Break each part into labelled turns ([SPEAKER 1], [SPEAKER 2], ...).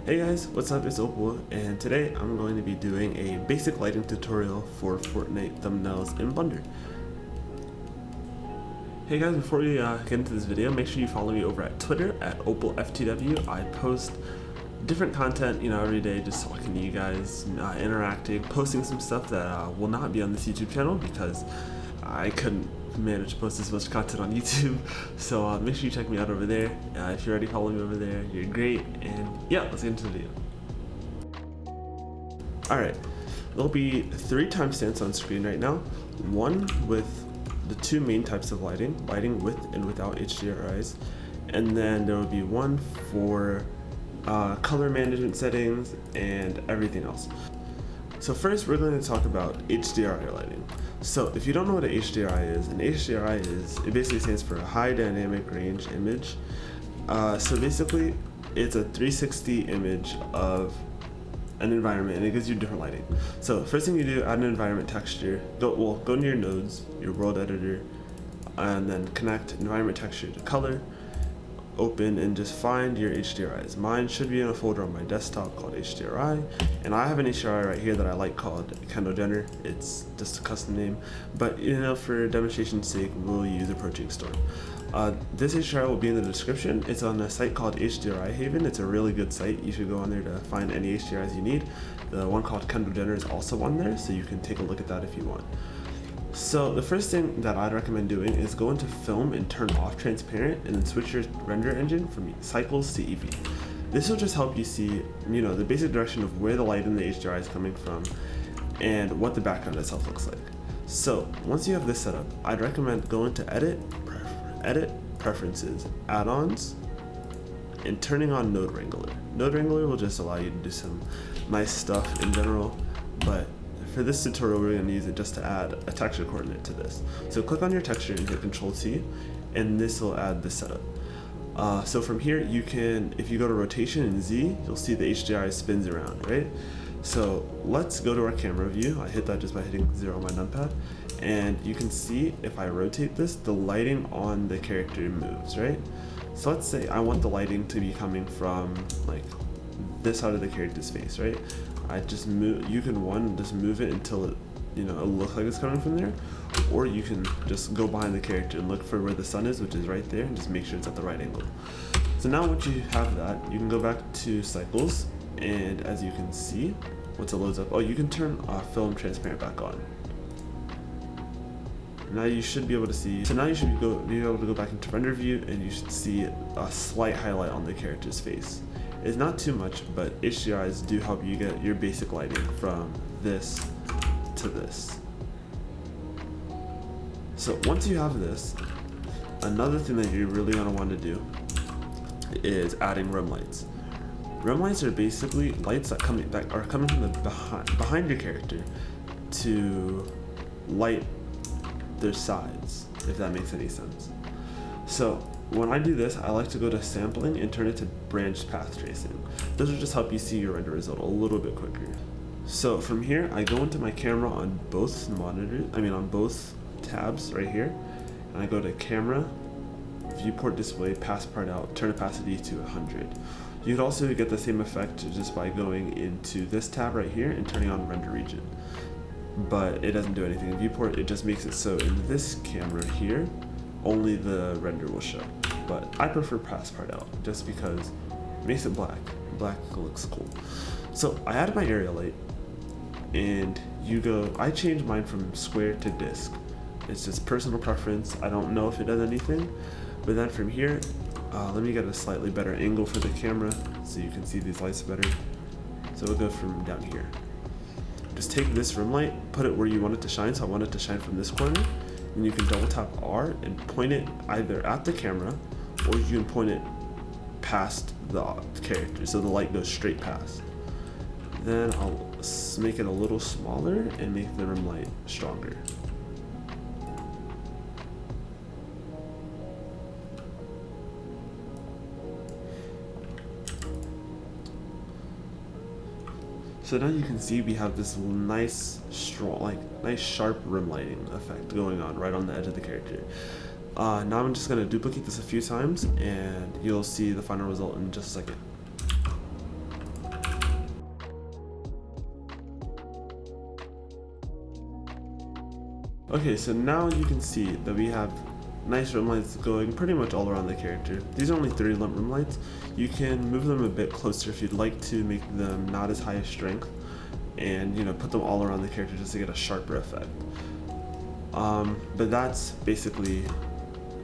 [SPEAKER 1] Hey guys, what's up? It's Opal, and today I'm going to be doing a basic lighting tutorial for Fortnite thumbnails in Blender. Hey guys, before we get into this video, make sure you follow me over at Twitter at OpalFTW. I post different content, every day, just talking to you guys, interacting, posting some stuff that will not be on this YouTube channel because I couldn't manage to post this much content on YouTube. So make sure you check me out over there. If you're already following me over there, you're great. And yeah, let's get into the video. Alright, there'll be 3 timestamps on screen right now. One with the 2 main types of lighting with and without HDRIs. And then there will be one for color management settings and everything else. So first we're going to talk about HDRI lighting. So if you don't know what an HDRI is, it basically stands for a high dynamic range image. So basically it's a 360 image of an environment, and it gives you different lighting. So first thing you do, add an environment texture. Go into your nodes, your world editor, and then connect environment texture to color. Open and just find your HDRIs. Mine should be in a folder on my desktop called HDRI, and I have an HDRI right here that I like called Kendall Jenner. It's just a custom name, but for demonstration's sake, we'll use Approaching Storm. This HDRI will be in the description. It's on a site called HDRI Haven. It's a really good site. You should go on there to find any HDRIs you need. The one called Kendall Jenner is also on there, so you can take a look at that if you want. So the first thing that I'd recommend doing is go into film and turn off transparent, and then switch your render engine from cycles to Eevee. This will just help you see, the basic direction of where the light in the HDRI is coming from and what the background itself looks like. So once you have this set up, I'd recommend going to Edit, Preferences, Add-ons, and turning on Node Wrangler. Node Wrangler will just allow you to do some nice stuff in general, but for this tutorial, we're going to use it just to add a texture coordinate to this. So click on your texture and hit Ctrl-T, and this will add the setup. So from here, you can, if you go to rotation and Z, you'll see the HDRI spins around, right? So let's go to our camera view. I hit that just by hitting 0 on my numpad, and you can see if I rotate this, the lighting on the character moves, right? So let's say I want the lighting to be coming from like this side of the character's face, right? I just move. You can just move it until it, it looks like it's coming from there, or you can just go behind the character and look for where the sun is, which is right there, and just make sure it's at the right angle. So now once you have that, you can go back to cycles, and as you can see, once it loads up, you can turn film transparent back on. Now you should be able to see. So now you should be able to go back into render view, and you should see a slight highlight on the character's face. It's not too much, but HDRIs do help you get your basic lighting from this to this. So once you have this, another thing that you're really going to want to do is adding rim lights. Rim lights are basically lights that are coming from the behind your character to light their sides, if that makes any sense. So when I do this, I like to go to sampling and turn it to branched path tracing. This will just help you see your render result a little bit quicker. So from here, I go into my camera on both on both tabs right here, and I go to camera, viewport display, pass part out, turn opacity to 100. You could also get the same effect just by going into this tab right here and turning on render region. But it doesn't do anything in viewport, it just makes it so in this camera here, only the render will show. But I prefer pass part out just because it makes it black. Black looks cool. So I added my area light, and I changed mine from square to disc. It's just personal preference. I don't know if it does anything, but then from here, let me get a slightly better angle for the camera so you can see these lights better. So we'll go from down here. Just take this rim light, put it where you want it to shine. So I want it to shine from this corner. And you can double tap R and point it either at the camera, or you can point it past the character so the light goes straight past. Then I'll make it a little smaller and make the rim light stronger. So now you can see we have this nice, nice sharp rim lighting effect going on right on the edge of the character. Now I'm just going to duplicate this a few times, and you'll see the final result in just a second. Okay, so now you can see that we have nice rim lights going pretty much all around the character. These are only 30 rim lights. You can move them a bit closer if you'd like to make them not as high as strength, and put them all around the character just to get a sharper effect. But that's basically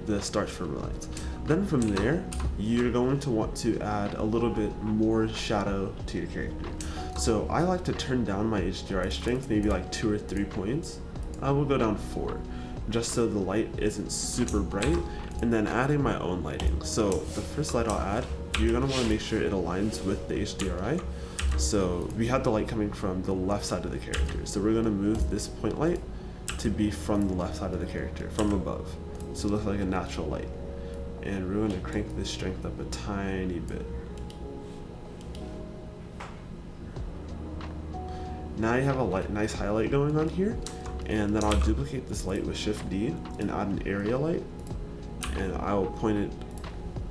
[SPEAKER 1] the start for rim lights. Then from there, you're going to want to add a little bit more shadow to your character. So I like to turn down my HDRI strength maybe like 2 or 3 points. I will go down 4, just so the light isn't super bright, and then adding my own lighting. So the first light I'll add, you're gonna wanna make sure it aligns with the HDRI. So we have the light coming from the left side of the character. So we're gonna move this point light to be from the left side of the character, from above. So it looks like a natural light. And we're gonna crank this strength up a tiny bit. Now you have a nice highlight going on here. And then I'll duplicate this light with Shift D and add an area light, and I will point it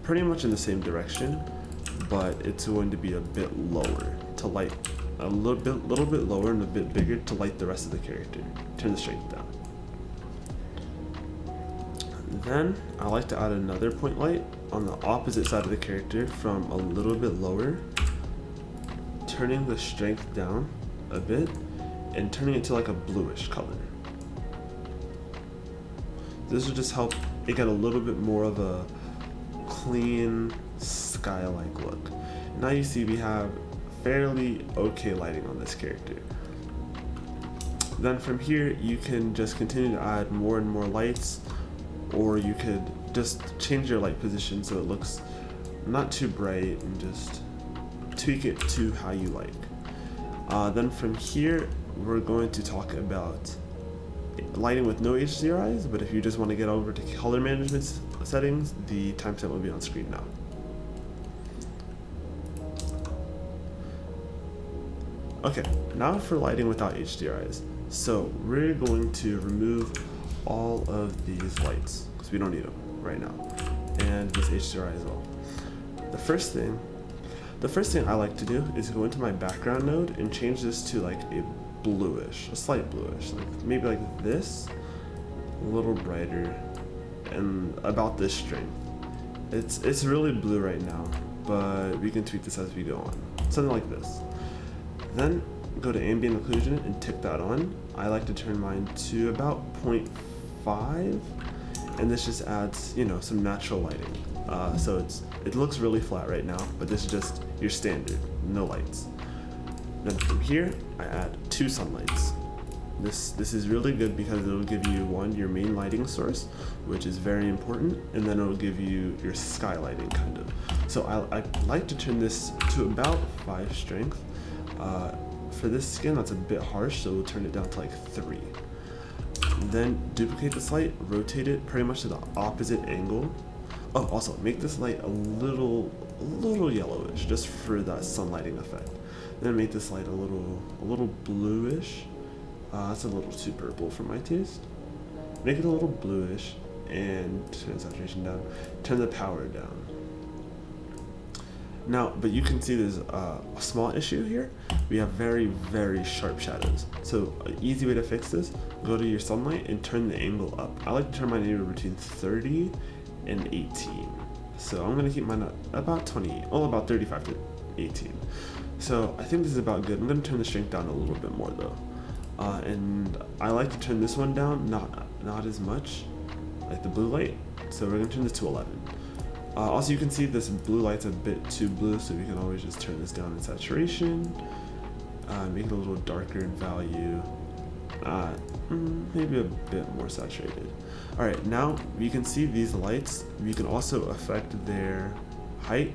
[SPEAKER 1] pretty much in the same direction, but it's going to be a bit lower to light a little bit lower and a bit bigger to light the rest of the character. Turn the strength down. Then I like to add another point light on the opposite side of the character from a little bit lower, turning the strength down a bit and turning it to like a bluish color. This will just help it get a little bit more of a clean sky-like look. Now you see we have fairly okay lighting on this character. Then from here you can just continue to add more and more lights, or you could just change your light position so it looks not too bright and just tweak it to how you like. Then from here we're going to talk about lighting with no HDRIs, but if you just want to get over to color management settings, the timestamp will be on screen now. Okay, now for lighting without HDRIs. So we're going to remove all of these lights because we don't need them right now, and this HDRI as well. The first thing I like to do is go into my background node and change this to like a slight bluish, like maybe like this, a little brighter, and about this strength. It's really blue right now, but we can tweak this as we go on. Something like this. Then go to ambient occlusion and tick that on. I like to turn mine to about 0.5, and this just adds, some natural lighting. So it looks really flat right now, but this is just your standard, no lights. Then from here, I add 2 sunlights. This is really good because it will give you your main lighting source, which is very important, and then it will give you your sky lighting kind of. So I like to turn this to about 5 strength. For this skin, that's a bit harsh, so we'll turn it down to like 3. Then duplicate this light, rotate it pretty much to the opposite angle. Oh, also make this light a little yellowish, just for that sunlighting effect. Then make this light a little bluish. That's a little too purple for my taste. Make it a little bluish and turn saturation down. Turn the power down. Now, but you can see there's a small issue here. We have very sharp shadows. So an easy way to fix this, go to your sunlight and turn the angle up. I like to turn my angle between 30 and 18. So I'm gonna keep mine at about 28, about 35 to 18. So I think this is about good. I'm gonna turn the strength down a little bit more though. And I like to turn this one down, not as much, like the blue light. So we're gonna turn this to 11. Also, you can see this blue light's a bit too blue, so we can always just turn this down in saturation, make it a little darker in value, maybe a bit more saturated. All right, now we can see these lights. We can also affect their height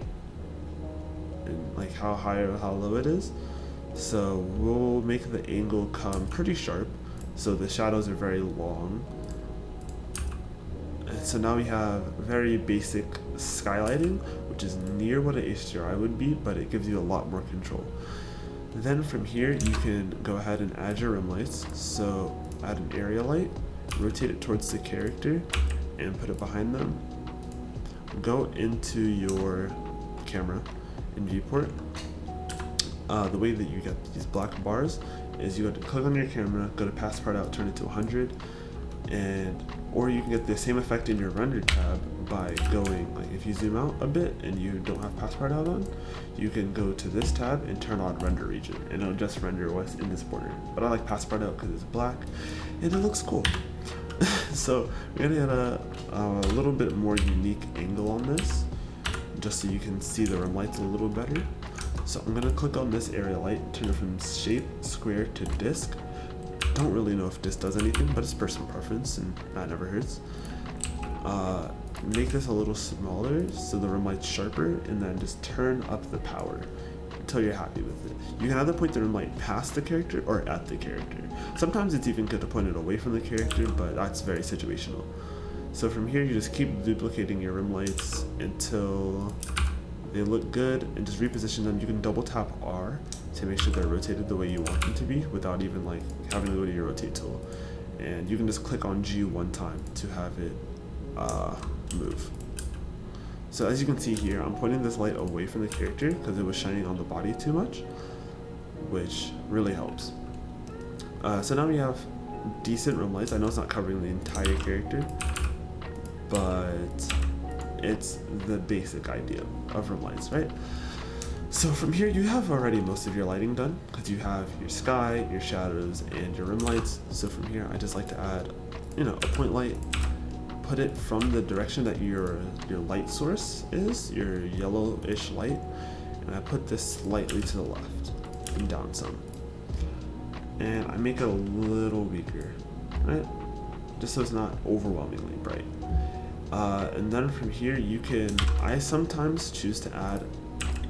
[SPEAKER 1] and like how high or how low it is. So we'll make the angle come pretty sharp, so the shadows are very long. And so now we have very basic skylighting, which is near what an HDRI would be, but it gives you a lot more control. Then from here, you can go ahead and add your rim lights. So add an area light, rotate it towards the character, and put it behind them. Go into your camera in viewport. The way that you get these black bars is you go to click on your camera, go to pass part out, turn it to 100, and or you can get the same effect in your render tab by going, like if you zoom out a bit and you don't have passport out on, you can go to this tab and turn on render region, and it'll just render what's in this border. But I like passport out because it's black and it looks cool. So we're gonna get a little bit more unique angle on this, just so you can see the rim lights a little better. So I'm gonna click on this area light, turn it from shape, square to disk. Don't really know if this does anything, but it's personal preference and that never hurts. Make this a little smaller so the rim light's sharper, and then just turn up the power until you're happy with it. You can either point the rim light past the character or at the character. Sometimes it's even good to point it away from the character, but that's very situational. So from here you just keep duplicating your rim lights until they look good, and just reposition them. You can double tap R to make sure they're rotated the way you want them to be without even like having to go to your rotate tool. And you can just click on G one time to have it move. So as you can see here, I'm pointing this light away from the character because it was shining on the body too much, which really helps. So now we have decent rim lights. I know it's not covering the entire character, but it's the basic idea of rim lights, right? So from here you have already most of your lighting done because you have your sky, your shadows, and your rim lights. So from here I just like to add, a point light, put it from the direction that your light source is, your yellowish light, and I put this slightly to the left and down some. And I make it a little weaker, right? Just so it's not overwhelmingly bright. And then from here I sometimes choose to add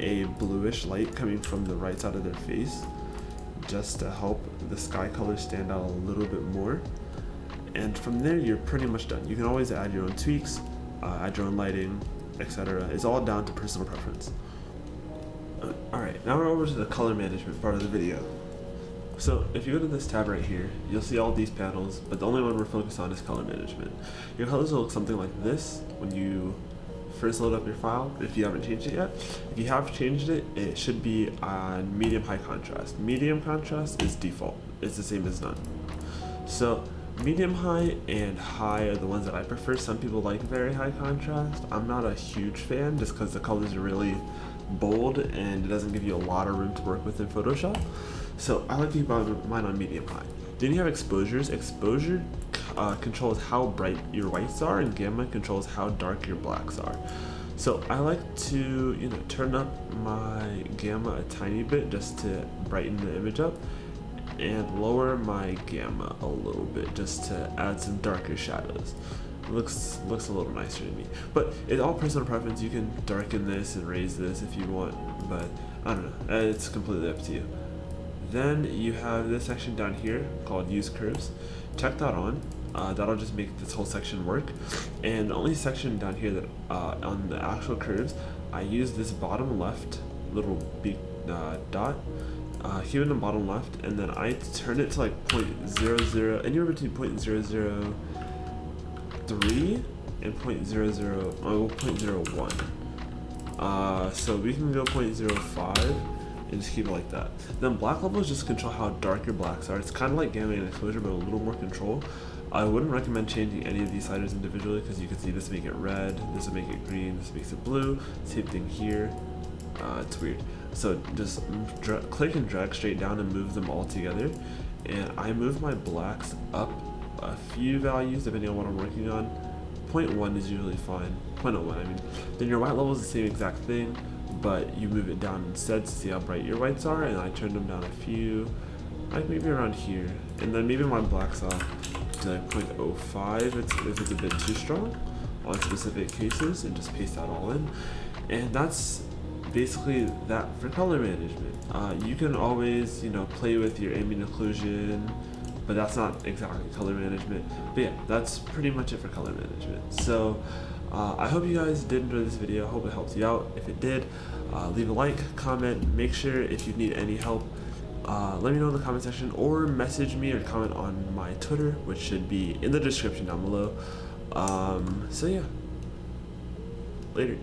[SPEAKER 1] a bluish light coming from the right side of their face, just to help the sky color stand out a little bit more. And from there you're pretty much done. You can always add your own tweaks, add your own lighting, etc. It's all down to personal preference. Alright, now we're over to the color management part of the video. So if you go to this tab right here, you'll see all these panels, but the only one we're focused on is color management. Your colors will look something like this when you first load up your file, if you haven't changed it yet. If you have changed it, it should be on medium high contrast. Medium contrast is default. It's the same as none. So medium high and high are the ones that I prefer. Some people like very high contrast. I'm not a huge fan just because the colors are really bold and it doesn't give you a lot of room to work with in Photoshop. So I like to keep mine on medium high. Then you have exposures. Exposure controls how bright your whites are, and gamma controls how dark your blacks are. So I like to turn up my gamma a tiny bit just to brighten the image up, and lower my gamma a little bit just to add some darker shadows. It looks a little nicer to me, but it's all personal preference. You can darken this and raise this if you want, but I don't know, it's completely up to you. Then you have this section down here called use curves. Check that on. That'll just make this whole section work. And the only section down here that on the actual curves, I use this bottom left little big dot here in the bottom left, and then I turn it to like 0.00, anywhere between 0.003 and 0.01. So we can go 0.05 and just keep it like that. Then black levels just control how dark your blacks are. It's kind of like gamma and exposure, but a little more control. I wouldn't recommend changing any of these sliders individually because you can see this make it red, this will make it green, this makes it blue. Same thing here. It's weird. So just click and drag straight down and move them all together. And I move my blacks up a few values depending on what I'm working on. 0.1 is usually fine. 0.01, I mean. Then your white level is the same exact thing, but you move it down instead to see how bright your whites are, and I turn them down a few, like maybe around here. And then maybe my blacks off to like 0.05 if it's a bit too strong on specific cases, and just paste that all in. And that's basically that for color management. You can always, play with your ambient occlusion, but that's not exactly color management. But yeah, that's pretty much it for color management. So I hope you guys did enjoy this video. I hope it helped you out. If it did, leave a like, comment, make sure if you need any help, let me know in the comment section, or message me or comment on my Twitter, which should be in the description down below. So yeah, later.